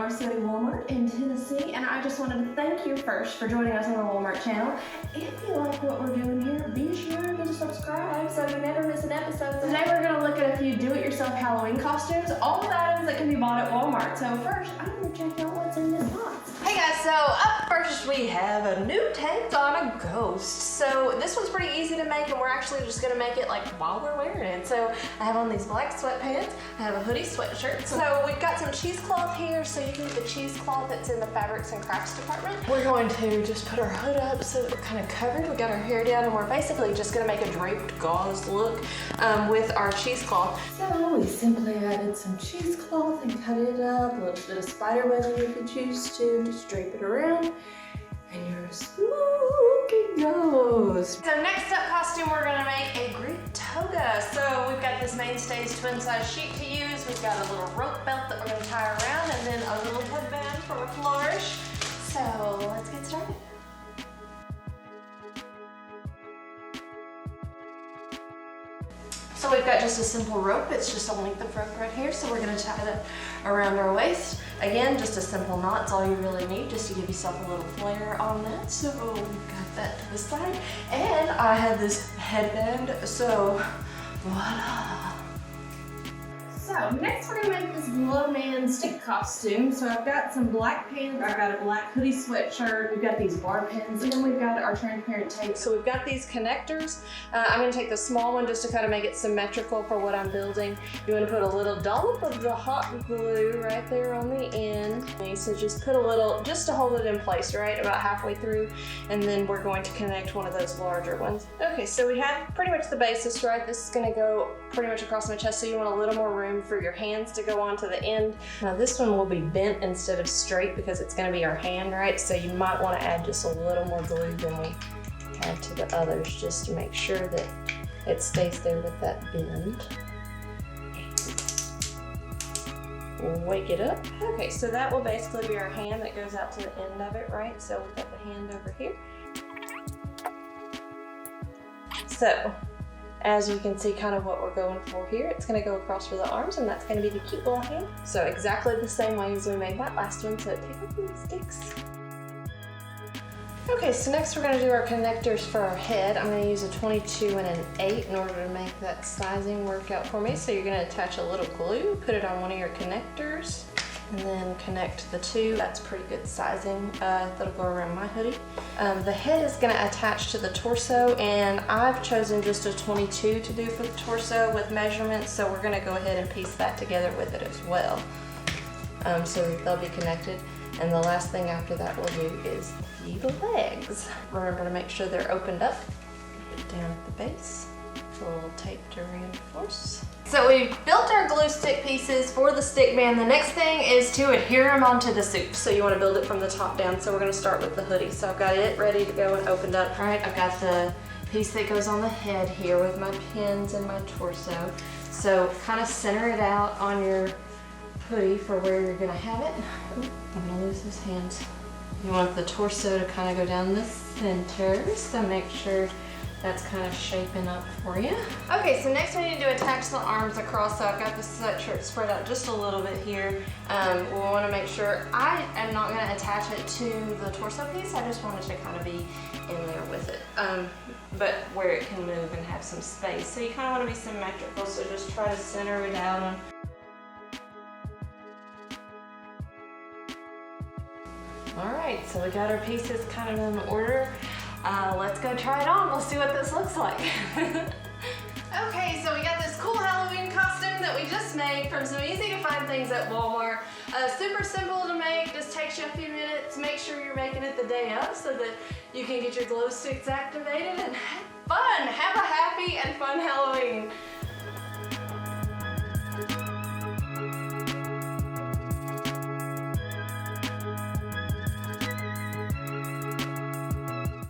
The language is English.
Motor City Walmart in Tennessee, and I just wanted to thank you first for joining us on the Walmart channel. If you like what we're doing here, be sure to subscribe so you never miss an episode. Today we're going to look at a few do-it-yourself Halloween costumes, all the items that can be bought at Walmart. So first, I'm going to check out what's in this box. Hey guys, so up first we have a new tank on a ghost. So this one's pretty easy to make, and we're actually just gonna make it like while we're wearing it. So I have on these black sweatpants, I have a hoodie sweatshirt. So we've got some cheesecloth here, so you can get the cheesecloth that's in the fabrics and crafts department. We're going to just put our hood up so that we're kind of covered. We got our hair down, and we're basically just gonna make a draped gauze look with our cheesecloth. So we simply added some cheesecloth and cut it up, a little bit of spider webbing if you choose to. Just drape it around, and you're a spooky ghost. So next up costume, we're gonna make a group toga. So we've got this Mainstays twin size sheet to use. We've got a little rope belt that we're gonna tie around, and then a little headband for a flourish. So let's get started. So we've got just a simple rope. It's just a length of rope right here. So we're gonna tie it up around our waist. Again, just a simple knot's all you really need just to give yourself a little flair on that. So we've got that to the side. And I have this headband, so voila. So next we're gonna make this glow man stick costume. So I've got some black pants, I've got a black hoodie sweatshirt, we've got these bar pins, and then we've got our transparent tape. So we've got these connectors. I'm gonna take the small one just to kind of make it symmetrical for what I'm building. You wanna put a little dollop of the hot glue right there on the end. So just put a little, just to hold it in place, right? About halfway through. And then we're going to connect one of those larger ones. Okay, so we have pretty much the basis, right? This is gonna go pretty much across my chest, so you want a little more room for your hands to go onto the end. Now this one will be bent instead of straight because it's going to be our hand, right? So you might want to add just a little more glue than we had to the others just to make sure that it stays there with that bend. Wake it up. Okay, so that will basically be our hand that goes out to the end of it, right? So we've got the hand over here. So as you can see kind of what we're going for here, it's going to go across for the arms, and that's going to be the cute little hand. So exactly the same way as we made that last one, so pick up these sticks. Okay, so next we're going to do our connectors for our head. I'm going to use a 22 and an 8 in order to make that sizing work out for me. So you're going to attach a little glue, put it on one of your connectors, and then connect the two. That's pretty good sizing. That'll go around my hoodie. The head is gonna attach to the torso, and I've chosen just a 22 to do for the torso with measurements, so we're gonna go ahead and piece that together with it as well. So that they'll be connected. And the last thing after that we'll do is the legs. Remember to make sure they're opened up. Put it down at the base. A little tape to reinforce. So we've built our glue stick pieces for the stick band. The next thing is to adhere them onto the suit. So you want to build it from the top down. So we're going to start with the hoodie. So I've got it ready to go and opened up. All right, I've got the piece that goes on the head here with my pins and my torso. So kind of center it out on your hoodie for where you're going to have it. Ooh, I'm going to lose his hands. You want the torso to kind of go down the center. So make sure that's kind of shaping up for you. Okay, so next we need to attach the arms across. So I've got the sweatshirt spread out just a little bit here. We want to make sure, I am not going to attach it to the torso piece. I just want it to kind of be in there with it, but where it can move and have some space. So you kind of want to be symmetrical, so just try to center it out. All right, so we got our pieces kind of in order. Let's go try it on. We'll see what this looks like. Okay, so we got this cool Halloween costume that we just made from some easy to find things at Walmart. Super simple to make, just takes you a few minutes. Make sure you're making it the day of so that you can get your glow sticks activated and have fun. Have a happy and fun Halloween.